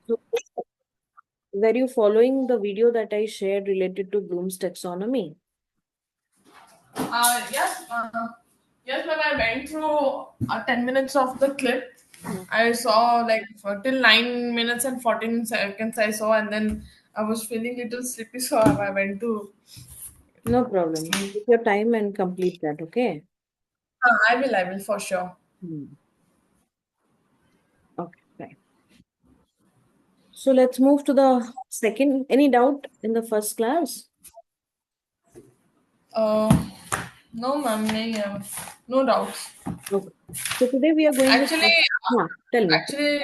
So, were you following the video that I shared related to Bloom's taxonomy? Yes, yes, when I went through 10 minutes of the clip, Hmm. I saw like till 9 minutes and 14 seconds I saw, and then I was feeling little sleepy, so I went to No problem. sleep. Take your time and complete that, okay? I will for sure. Hmm. Okay, fine. So let's move to the second. Any doubt in the first class? Uh, no, ma'am, no doubts. Okay. So today we are going to Actually, talk. Yeah, tell me. actually,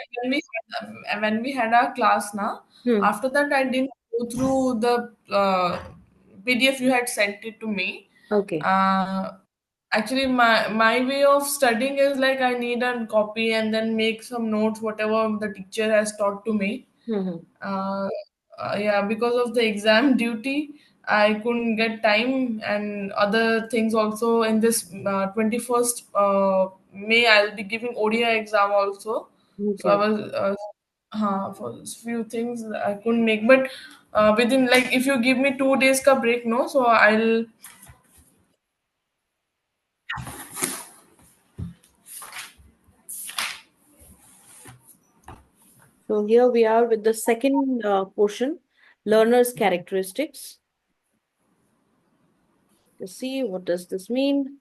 when we had our class now, Hmm. after that I didn't go through the PDF you had sent it to me. Okay. Uh, Actually, my way of studying is like I need a copy and then make some notes, whatever the teacher has taught to me. Hmm. uh, yeah, because of the exam duty I couldn't get time, and other things also. In this 21st May I'll be giving ODI exam also, so I Okay. was for few things I couldn't make, but within, like, if you give me 2 days ka break, no, so I'll. So here we are with the second portion, learner's characteristics. Let's see, what does this mean?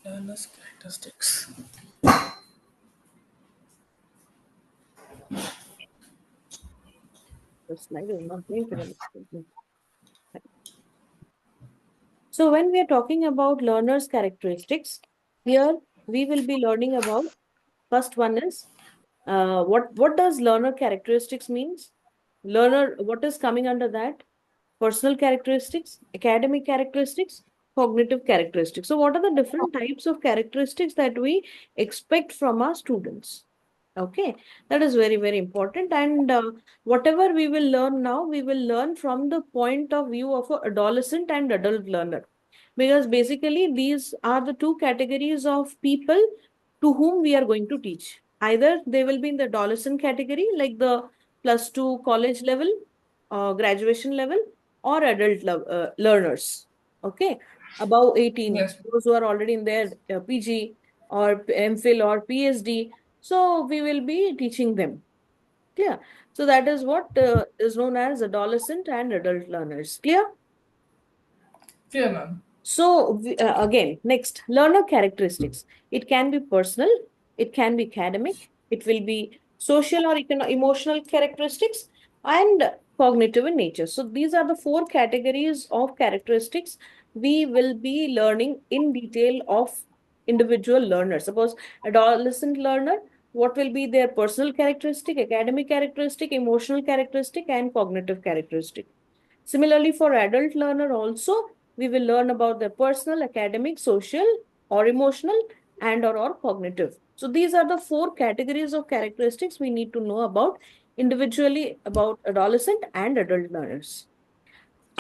Learners characteristics. The slide is not going to the. So when we are talking about learner's characteristics, here we will be learning about first one is what does learner characteristics means? Learner, what is coming under that? Personal characteristics, academic characteristics, cognitive characteristics. So what are the different types of characteristics that we expect from our students? Okay, that is very, very important. And whatever we will learn now, we will learn from the point of view of an adolescent and adult learner. Because basically, these are the two categories of people to whom we are going to teach. Either they will be in the adolescent category, like the plus two college level, graduation level, or adult learners. Okay, above 18, Yes. those who are already in their PG or MPhil or PhD. So we will be teaching them. Clear? So that is what is known as adolescent and adult learners. Clear? Fear, ma'am. So again, next, learner characteristics. It can be personal, it can be academic, it will be social or emotional characteristics, and cognitive in nature. So these are the four categories of characteristics we will be learning in detail of individual learners. Suppose adolescent learner, what will be their personal characteristic, academic characteristic, emotional characteristic, and cognitive characteristic. Similarly, for adult learner also, we will learn about their personal, academic, social, or emotional, or cognitive. So these are the four categories of characteristics we need to know about individually about adolescent and adult learners.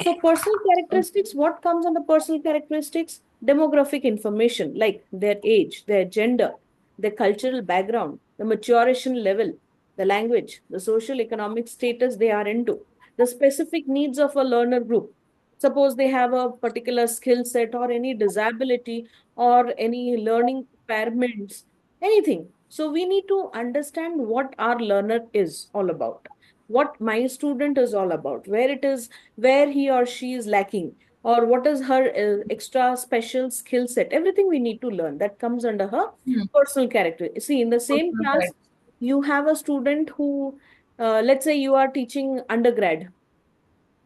So personal characteristics, what comes under personal characteristics? Demographic information like their age, their gender, their cultural background, the maturation level, the language, the social economic status they are into, the specific needs of a learner group. Suppose they have a particular skill set or any disability or any learning impairments, anything. So we need to understand what our learner is all about, what my student is all about, where he or she is lacking, or what is her extra special skill set. Everything we need to learn that comes under her personal character. See, in the same Personal class, character. you have a student who, let's say you are teaching undergrad,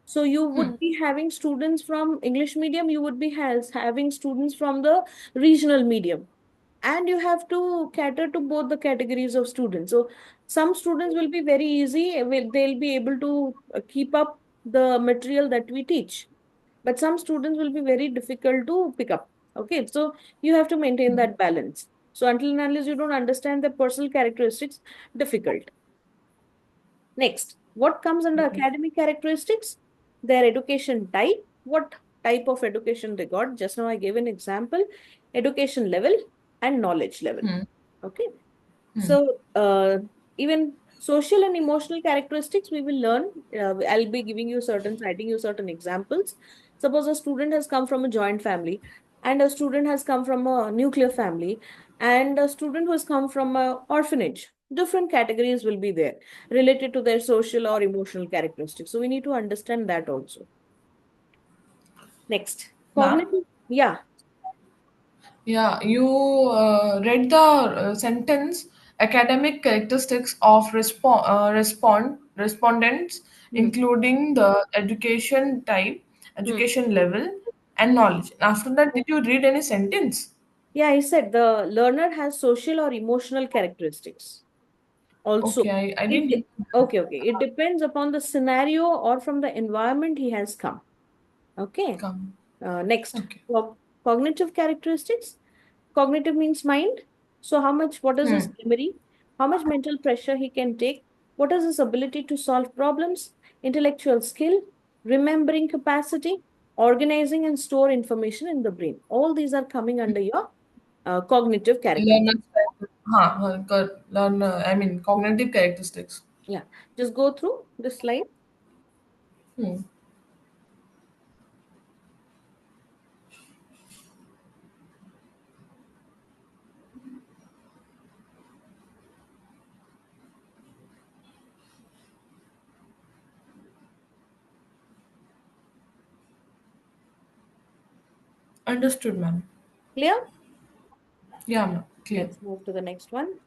so you would be having students from English medium, you would be having students from the regional medium, and you have to cater to both the categories of students. So some students will be very easy, they'll be able to keep up the material that we teach, but some students will be very difficult to pick up. Okay, so you have to maintain that balance. So until and unless you don't understand the personal characteristics, difficult. Next, what comes under Okay. academic characteristics? Their education type. What type of education they got? Just now I gave an example. Education level and knowledge level. Okay. So, even social and emotional characteristics we will learn. I'll be giving you certain, citing you certain examples. Suppose a student has come from a joint family, and a student has come from a nuclear family, and a student who has come from a orphanage. Different categories will be there related to their social or emotional characteristics. So we need to understand that also. Next, Ma'am. cognitive. Yeah. Yeah, you read the sentence academic characteristics of respondents, Hmm. including the education type, Hmm. education level, and knowledge. After that, did you read any sentence? Yeah, I said the learner has social or emotional characteristics. Also, Okay, I it didn't okay. It depends upon the scenario or from the environment he has come. Okay. come. Next, Okay. cognitive characteristics. Cognitive means mind. So, what is his Hmm. memory? How much mental pressure he can take? What is his ability to solve problems? Intellectual skill, remembering capacity, organizing and store information in the brain. All these are coming under your cognitive characteristics. Learner, learner. I mean, cognitive characteristics. Yeah, just go through this slide. Hmm. Understood, ma'am. Clear? Yeah, ma'am. Clear. Let's move to the next one.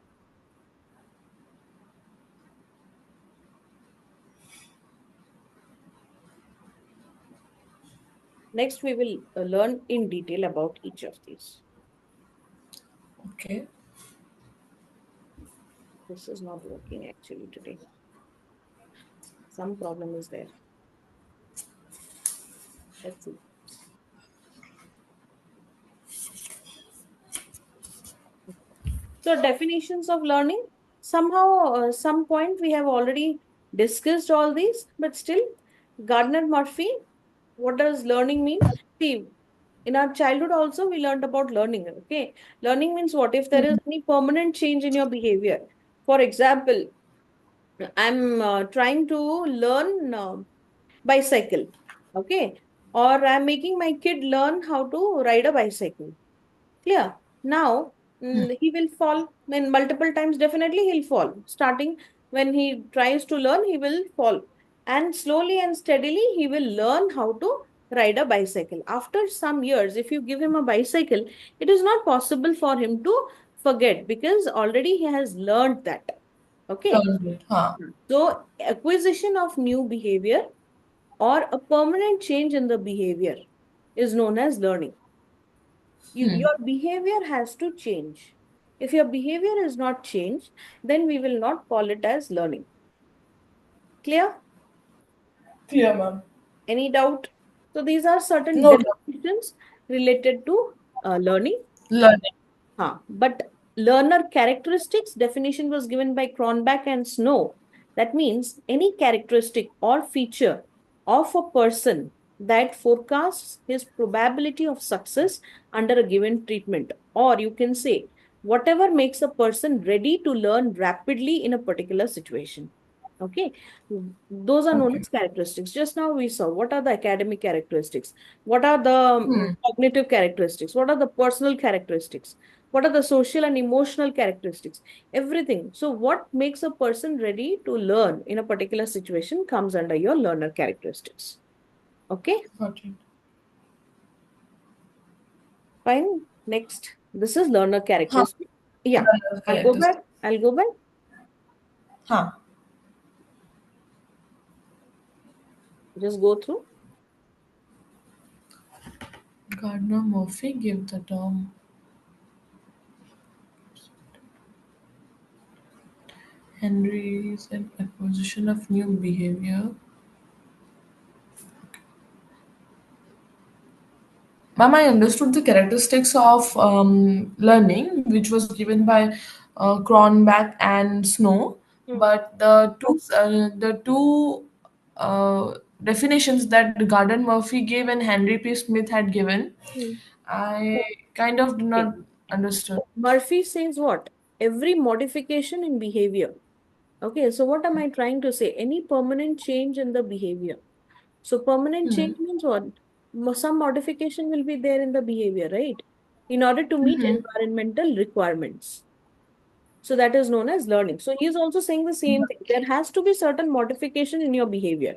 Next, we will learn in detail about each of these. Okay. This is not working actually today. Some problem is there. Let's see. So, definitions of learning. Somehow, some point we have already discussed all these, but still, Gardner Murphy, what does learning mean? See, in our childhood also we learned about learning. Okay, learning means what? If there is any permanent change in your behavior. For example, I'm trying to learn bicycle. Okay, or I'm making my kid learn how to ride a bicycle. Clear. Now, he will fall. When multiple times, definitely he'll fall. Starting when he tries to learn, he will fall. And slowly and steadily, he will learn how to ride a bicycle. After some years, if you give him a bicycle, it is not possible for him to forget because already he has learned that. Okay. Learned it. Huh. So, acquisition of new behavior or a permanent change in the behavior is known as learning. Your behavior has to change. If your behavior is not changed, then we will not call it as learning. Clear? Clear, ma'am. Any doubt? So these are certain No doubt. definitions related to learning. Learning. But learner characteristics definition was given by Cronbach and Snow. That means any characteristic or feature of a person that forecasts his probability of success under a given treatment. Or you can say, whatever makes a person ready to learn rapidly in a particular situation. Okay, those are known Okay. as characteristics. Just now we saw what are the academic characteristics, what are the cognitive characteristics, what are the personal characteristics, what are the social and emotional characteristics, everything. So, what makes a person ready to learn in a particular situation comes under your learner characteristics. Okay, Got it. fine. Next, this is learner Huh. characteristics. Yeah, Learner I'll go back. characteristics. I'll go back. Huh. Just go through. Gardner Murphy gave the term Henry's an acquisition of new behavior. Ma'am, I understood the characteristics of learning, which was given by Cronbach and Snow, Hmm. but the two definitions that Gardner Murphy gave and Henry P. Smith had given, Hmm. I kind of did Okay. not understood. Murphy says what? every modification in behavior. Okay, so what am I trying to say? Any permanent change in the behavior. So permanent change means what? Some modification will be there in the behavior, right? In order to meet environmental requirements. So that is known as learning. So he is also saying the same thing. There has to be certain modification in your behavior.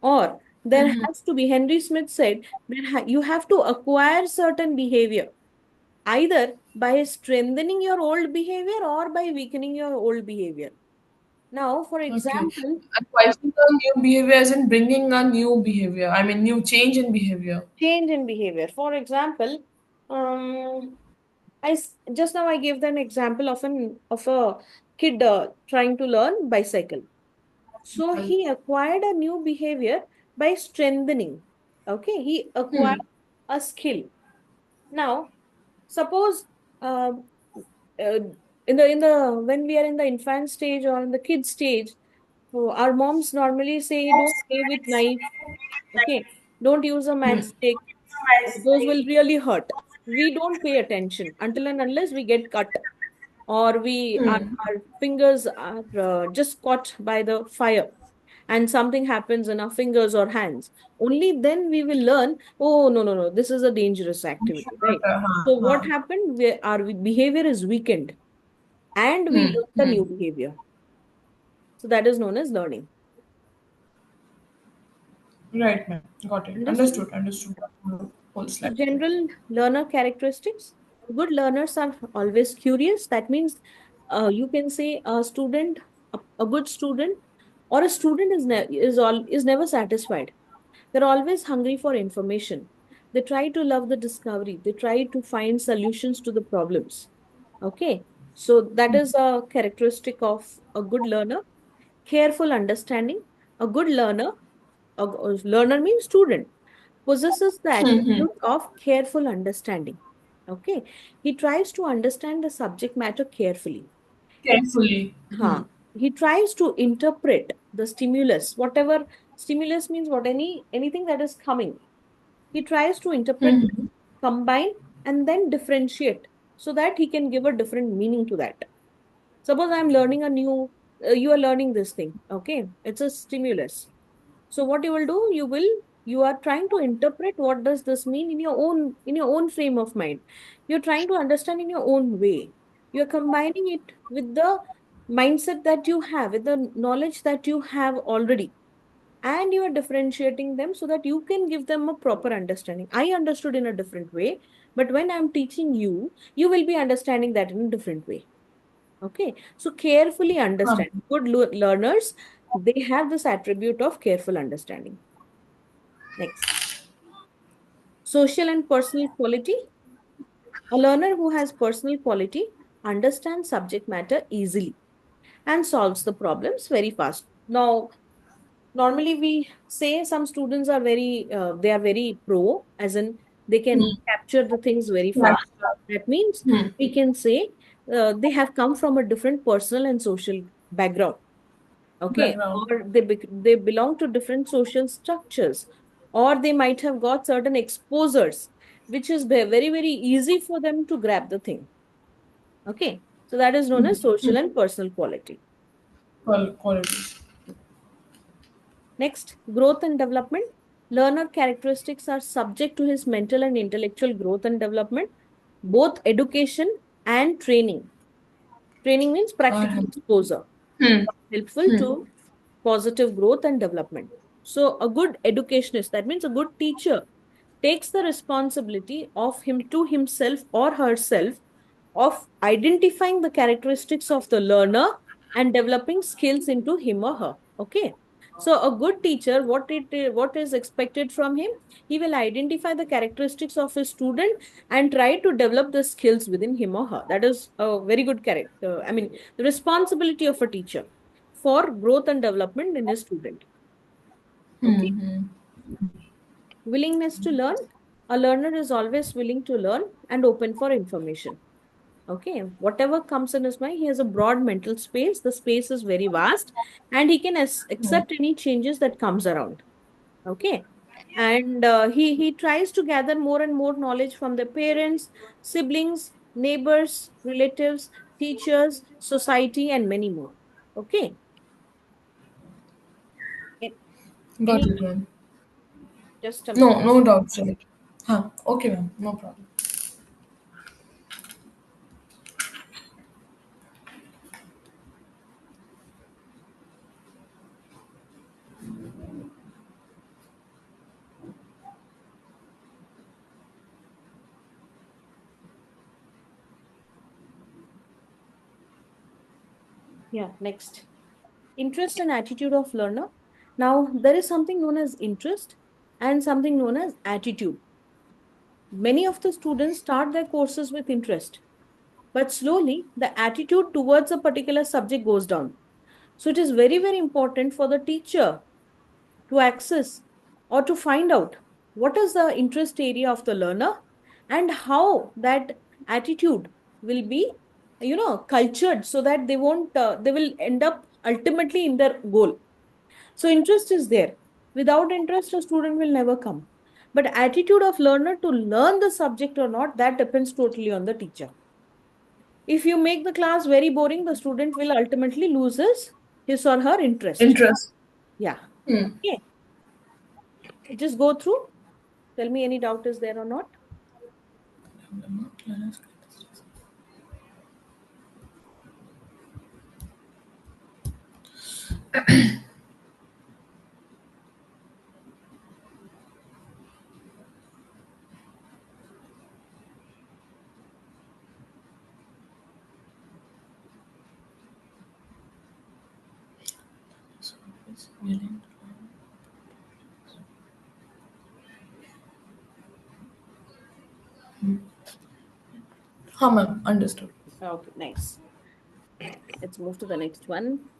Or there has to be, Henry Smith said, that you have to acquire certain behavior, either by strengthening your old behavior or by weakening your old behavior. Now, for Okay. example, Acquiring a new behavior as in bringing a new behavior. I mean, new change in behavior. change in behavior. For example, just now I gave an example of a kid trying to learn bicycle. So he acquired a new behavior by strengthening. Okay, he acquired a skill. Now, suppose uh, uh, in the when we are in the infant stage or in the kid stage, our moms normally say, don't play with knife. Okay, don't use a matchstick. Those will really hurt. We don't pay attention until and unless we get cut, or our fingers are just caught by the fire and something happens in our fingers or hands. Only then we will learn, oh, no, no, no, this is a dangerous You should activity, not. right? So what happened? Our behavior is weakened and we learn the new behavior. So that is known as learning. Right, ma'am. Got it. Understood? Understood. Understood. Whole So slide. general learner characteristics. Good learners are always curious. That means you can say a good student, or a student is never satisfied. They're always hungry for information. They try to love the discovery. They try to find solutions to the problems. Okay, so that is a characteristic of a good learner. Careful understanding. A good learner, a learner means student, possesses the attribute of careful understanding. Okay, he tries to understand the subject matter carefully. Carefully. Huh. He tries to interpret the stimulus, whatever stimulus means, anything that is coming. He tries to interpret, combine, and then differentiate so that he can give a different meaning to that. Suppose I'm learning you are learning this thing. Okay, it's a stimulus. So what you will do, you are trying to interpret what does this mean in your own frame of mind. You're trying to understand in your own way. You're combining it with the mindset that you have, with the knowledge that you have already. And you are differentiating them so that you can give them a proper understanding. I understood in a different way, but when I'm teaching you, you will be understanding that in a different way. Okay. So carefully understand. Good learners, they have this attribute of careful understanding. Next. Social and personal quality. A learner who has personal quality understands subject matter easily and solves the problems very fast. Now, normally we say some students are they are very pro, as in they can capture the things very Right. fast. That means we can say they have come from a different personal and social background. Okay, Background. or they belong to different social structures, or they might have got certain exposures, which is very, very easy for them to grab the thing. Okay, so that is known as social and personal quality. Qualities. Next, growth and development. Learner characteristics are subject to his mental and intellectual growth and development, both education and training. Training means practical Uh-huh. exposure, helpful to positive growth and development. So, a good educationist, that means a good teacher, takes the responsibility of him to himself or herself of identifying the characteristics of the learner and developing skills into him or her. Okay. So a good teacher, what is expected from him? He will identify the characteristics of his student and try to develop the skills within him or her. That is a very good character. I mean, the responsibility of a teacher for growth and development in his student. Okay. Willingness to learn. A learner is always willing to learn and open for information. Okay, whatever comes in his mind, he has a broad mental space. The space is very vast, and he can accept any changes that comes around. Okay, and he tries to gather more and more knowledge from the parents, siblings, neighbors, relatives, teachers, society, and many more. Okay. A- Got Any, it, ma'am. just a minute. No, no doubts in it. Huh. Okay, ma'am. No problem. Yeah, next. Interest and attitude of learner. Now, there is something known as interest and something known as attitude. Many of the students start their courses with interest, but slowly the attitude towards a particular subject goes down. So, it is very, very important for the teacher to access or to find out what is the interest area of the learner and how that attitude will be, cultured so that they will end up ultimately in their goal. So interest is there. Without interest, a student will never come. But attitude of learner to learn the subject or not, that depends totally on the teacher. If you make the class very boring, the student will ultimately lose his or her interest. Interest. Yeah. Hmm. Okay. Just go through. Tell me any doubt is there or not. Huh, ma'am. Understood. Okay, nice. Let's move to the next one.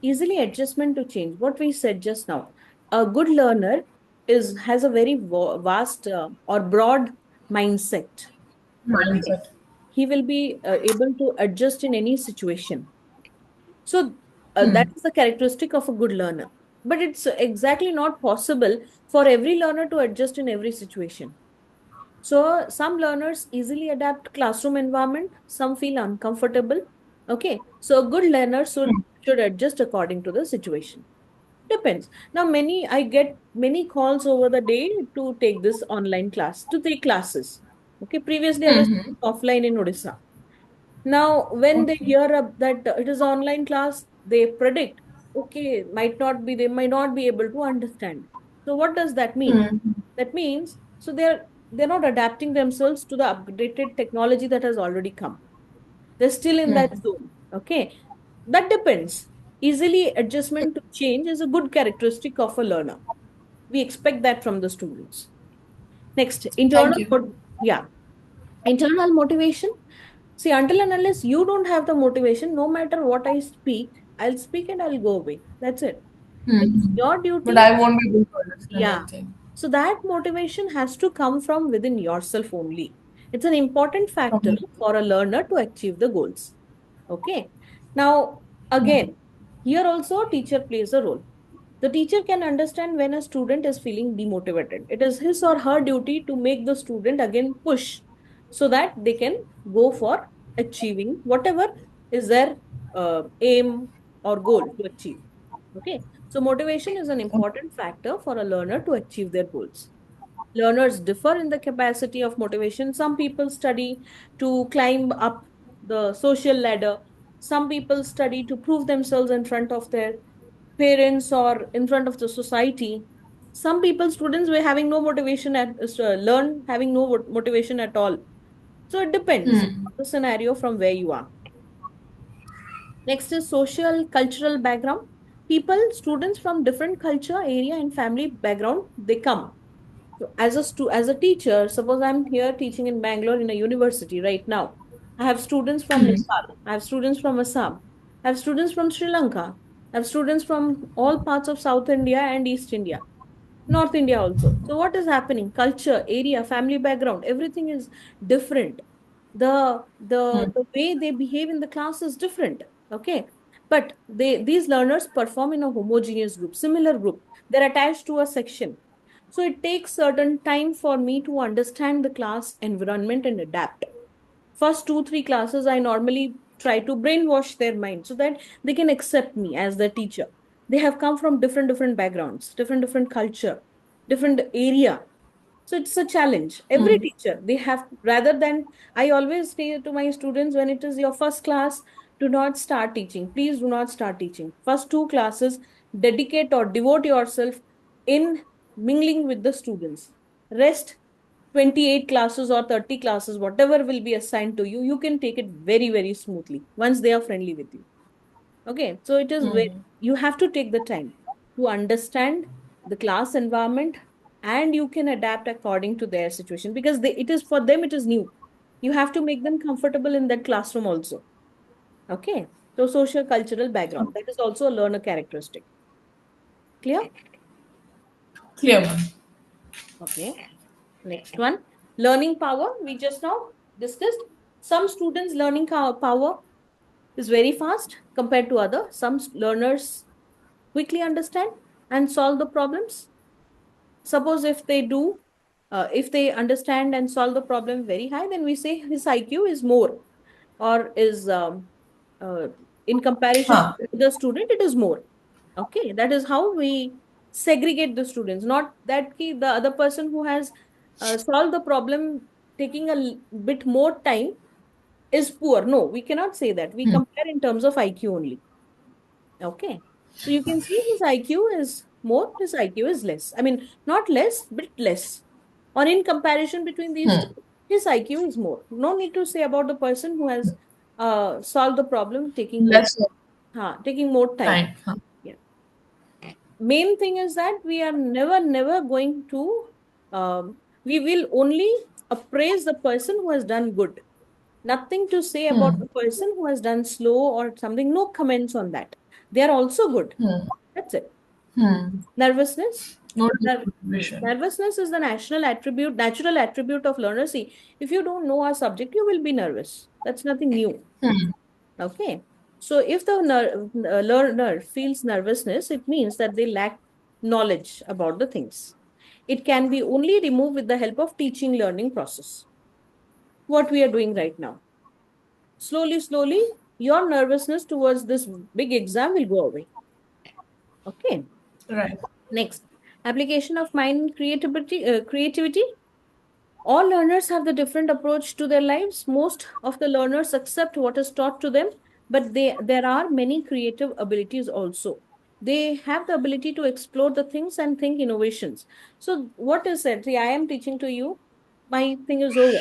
Easily adjustment to change. What we said just now. A good learner has a very vast or broad mindset. Okay. Mindset. He will be able to adjust in any situation. So that Hmm. is the characteristic of a good learner. But it's exactly not possible for every learner to adjust in every situation. So some learners easily adapt classroom environment, some feel uncomfortable. Okay. So a good learner should adjust according to the situation. Depends. Now, I get many calls over the day to take this online class, to take classes. Okay. Previously, I was Mm-hmm. offline in Odisha. Now, when they Okay. hear that it is online class, they predict, okay, they might not be able to understand. So what does that mean? Hmm. That means, so they're not adapting themselves to the updated technology that has already come. They're still in that Hmm. zone. Okay. That depends. Easily adjustment to change is a good characteristic of a learner. We expect that from the students. Next, Thank you. yeah, internal motivation. See, until and unless you don't have the motivation, no matter what I'll speak and I'll go away. That's it. It's Hmm. your But duty. I won't be able to understand Yeah. anything. So that motivation has to come from within yourself only. It's an important factor From for a learner to achieve the goals. Okay. Now, again, here also teacher plays a role. The teacher can understand when a student is feeling demotivated. It is his or her duty to make the student again push so that they can go for achieving whatever is their aim or goal to achieve. Okay. So motivation is an important factor for a learner to achieve their goals. Learners differ in the capacity of motivation. Some people study to climb up the social ladder. Some people study to prove themselves in front of their parents or in front of the society. Some people, students were having no motivation learn having no motivation at all. So it depends Hmm. on the scenario from where you are. Next is social cultural background. Students from different culture, area, and family background, they come. So as a teacher, suppose I'm here teaching in Bangalore in a university right now. I have students from Nepal. I have students from Assam. I have students from Sri Lanka. I have students from all parts of South India and East India. North India also. So what is happening? Culture, area, family background, everything is different. The way they behave in the class is different. Okay. But these learners perform in a homogeneous group, similar group. They're attached to a section. So it takes certain time for me to understand the class environment and adapt. First 2 3 classes I normally try to brainwash their mind so that they can accept me as their teacher. They have come from different backgrounds, different culture, different area. So it's a challenge. Every Hmm. teacher, they have, rather than, I always say to my students, when it is your first class, do not start teaching. Please do not start teaching. First 2 classes, dedicate or devote yourself in mingling with the students. Rest 28 classes or 30 classes, whatever will be assigned to you, you can take it very smoothly once they are friendly with you. Okay, so it is very, Hmm. you have to take the time to understand the class environment, and you can adapt according to their situation, because it is for them, it is new. You have to make them comfortable in that classroom also. Okay, so social cultural background, that is also a learner characteristic. Clear? Clear, ma'am. Okay, next one, learning power. We just now discussed some students' learning power is very fast compared to other. Some learners quickly understand and solve the problems. Suppose if they do, if they understand and solve the problem very high, then we say his IQ is more, or is uh, in comparison Huh. to the student, it is more. Okay, that is how we segregate the students. Not that the other person who has solved the problem taking a bit more time is poor. No, we cannot say that. We Hmm. compare in terms of IQ only. Okay. So you can see his IQ is more, his IQ is less. I mean, not less, but less. Or in comparison between these two, Hmm. his IQ is more. No need to say about the person who has solved the problem Less taking more time. time. Huh. Yeah. Main thing is that we are never going to, we will only appraise the person who has done good. Nothing to say about Hmm. the person who has done slow or something. No comments on that. They are also good. Hmm. That's it. Hmm. Nervousness. No Yes. motivation. Nervousness is the natural attribute of learner. See, if you don't know a subject, you will be nervous. That's nothing new. Hmm. Okay. So if the learner feels nervousness, it means that they lack knowledge about the things. It can be only removed with the help of teaching learning process. What we are doing right now. Slowly, your nervousness towards this big exam will go away. Okay. Right. Next, application of mind creativity. Creativity. All learners have the different approach to their lives. Most of the learners accept what is taught to them, but there are many creative abilities also. They have the ability to explore the things and think innovations. So what is it? See, I am teaching to you. My thing is over.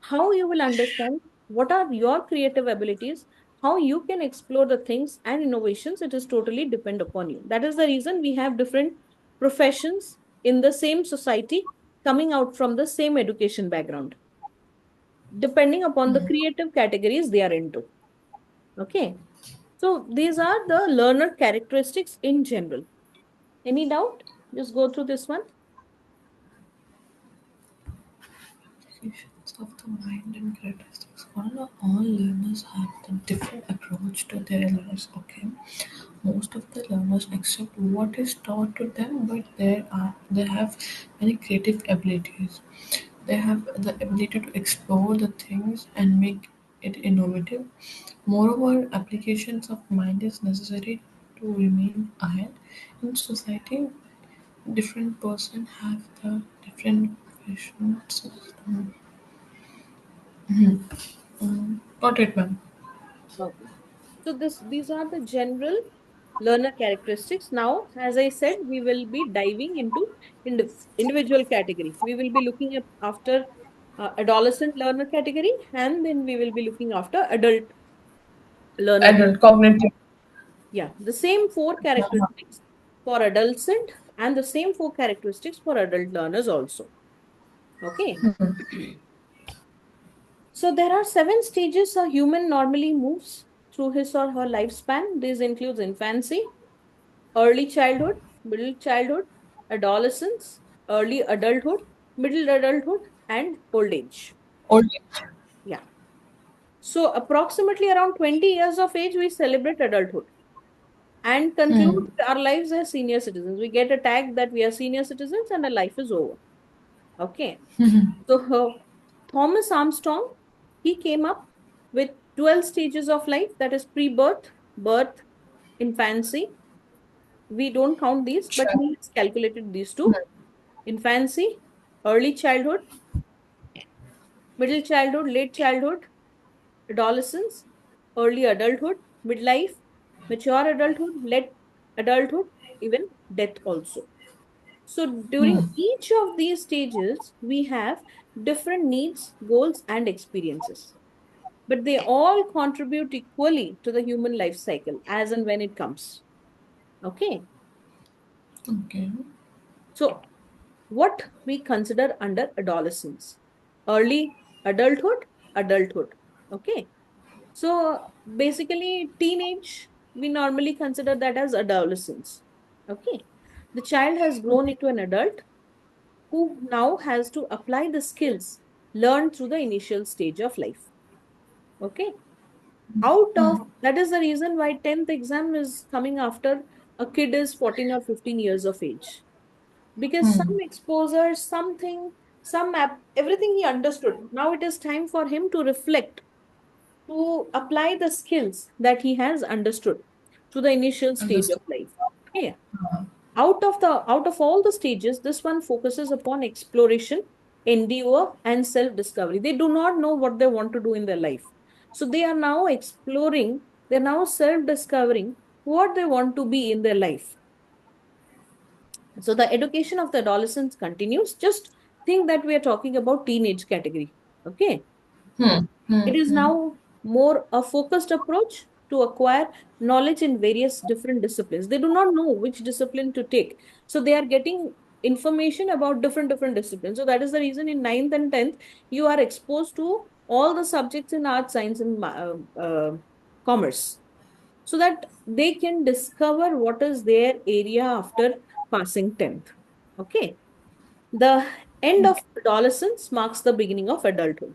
How you will understand what are your creative abilities, how you can explore the things and innovations, it is totally depend upon you. That is the reason we have different professions in the same society, coming out from the same education background, depending upon the creative categories they are into. Okay, so these are the learner characteristics in general. Any doubt? Just go through this one. Applications of the mind and characteristics. All learners have a different approach to their lives. Okay, most of the learners accept what is taught to them, but they have many creative abilities. They have the ability to explore the things and make it innovative. Moreover, applications of mind is necessary to remain ahead in society. Different person have the different visions. Got it, ma'am. Okay. So these are the general learner characteristics. Now, as I said, we will be diving into individual category. We will be looking at after adolescent learner category, and then we will be looking after adult learner. Adult cognitive. Yeah, the same four characteristics for adolescent and the same four characteristics for adult learners also. Okay. So there are 7 stages a human normally moves through his or her lifespan. This includes infancy, early childhood, middle childhood, adolescence, early adulthood, middle adulthood, and old age. Old. Yeah. So, approximately around 20 years of age, we celebrate adulthood and conclude our lives as senior citizens. We get a tag that we are senior citizens and our life is over. Okay. So, Thomas Armstrong he came up with 12 stages of life, that is pre-birth, birth, infancy. We don't count these, but Sure. he has calculated these two. Infancy, early childhood, middle childhood, late childhood, adolescence, early adulthood, midlife, mature adulthood, late adulthood, even death also. So during each of these stages, we have different needs, goals, and experiences. But they all contribute equally to the human life cycle as and when it comes. Okay. Okay. So what we consider under adolescence? Early adulthood, adulthood. Okay. So basically, teenage, we normally consider that as adolescence. Okay. The child has grown into an adult who now has to apply the skills learned through the initial stage of life. Okay. Out of that is the reason why 10th exam is coming after a kid is 14 or 15 years of age. Because some exposure, something, some app, everything he understood. Now it is time for him to reflect, to apply the skills that he has understood to the initial stage of Understood. life. Okay. Out of all the stages, this one focuses upon exploration, endeavor, and self-discovery. They do not know what they want to do in their life. So they are now exploring, they're now self-discovering what they want to be in their life. So the education of the adolescents continues. Just think that we are talking about teenage category. Okay. It is now more a focused approach to acquire knowledge in various different disciplines. They do not know which discipline to take. So they are getting information about different disciplines. So that is the reason in 9th and 10th, you are exposed to all the subjects in art, science, and commerce. So that they can discover what is their area after passing 10th. Okay. The end of adolescence marks the beginning of adulthood.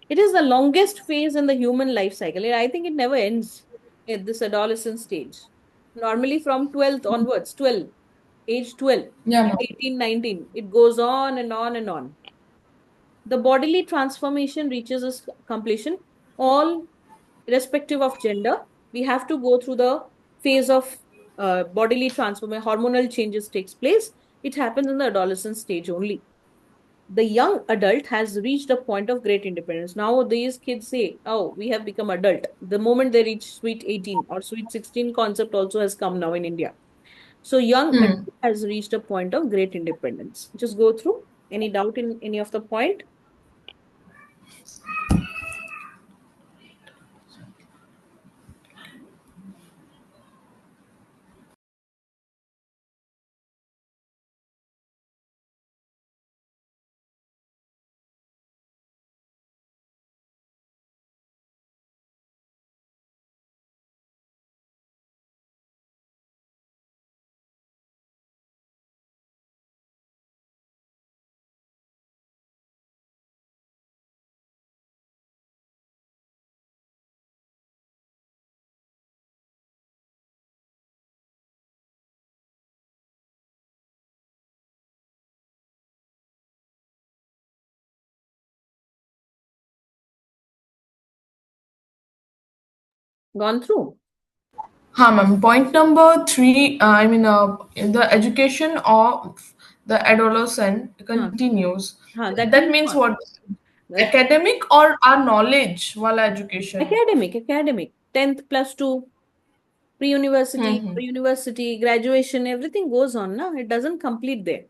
It is the longest phase in the human life cycle. I think it never ends at this adolescent stage. Normally from 12th onwards, 12, age 12, Yeah, ma'am. 18, 19, it goes on and on and on. The bodily transformation reaches its completion, all irrespective of gender. We have to go through the phase of bodily transformation, hormonal changes takes place. It happens in the adolescent stage only. The young adult has reached a point of great independence. Nowadays, kids say, oh, we have become adult. The moment they reach sweet 18 or sweet 16 concept also has come now in India. So young adult has reached a point of great independence. Just go through. Any doubt in any of the point? Gone through? हाँ ma'am point number 3 I mean the education of the adolescent Huh. continues. That That means means what? what? Academic or our knowledge wala education? Academic. 10th plus 2, pre-university, university, graduation, everything goes on. No? It doesn't complete there.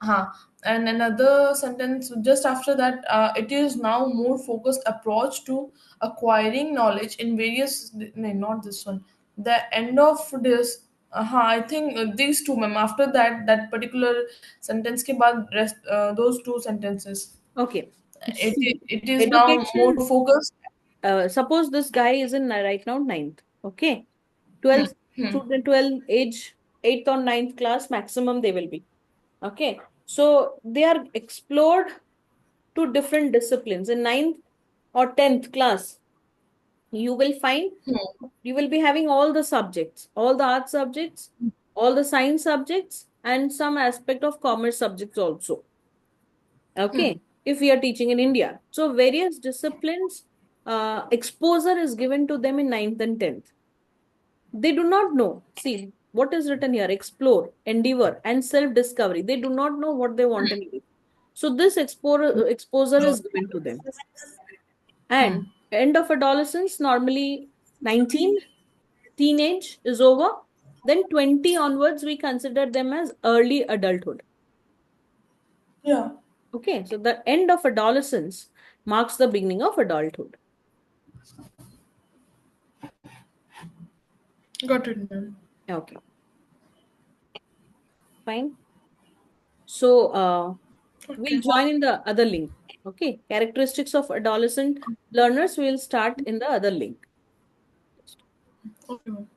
Huh. And another sentence just after that, it is now more focused approach to acquiring knowledge in various. No, not this one. The end of this. I think these two, ma'am. After that, that particular sentence ke baad rest those two sentences. Okay. It is now more Education, focused. suppose this guy is in right now 9th. Okay. 12th student, 12 age, 8th or 9th class maximum they will be. Okay. So they are explored to different disciplines. In 9th or 10th class, you will find you will be having all the subjects, all the art subjects, all the science subjects, and some aspect of commerce subjects also. Okay. if we are teaching in India. So various disciplines, exposure is given to them in 9th and 10th. They do not know. See, what is written here? Explore, endeavor, and self-discovery. They do not know what they want in life. So this exposure is given to them. And end of adolescence, normally 19, teenage is over. Then 20 onwards, we consider them as early adulthood. Yeah, Okay, so the end of adolescence marks the beginning of adulthood. got it, ma'am. Okay, fine. So we'll Okay. join in the other link. Okay, characteristics of adolescent learners will start in the other link. Okay, ma'am.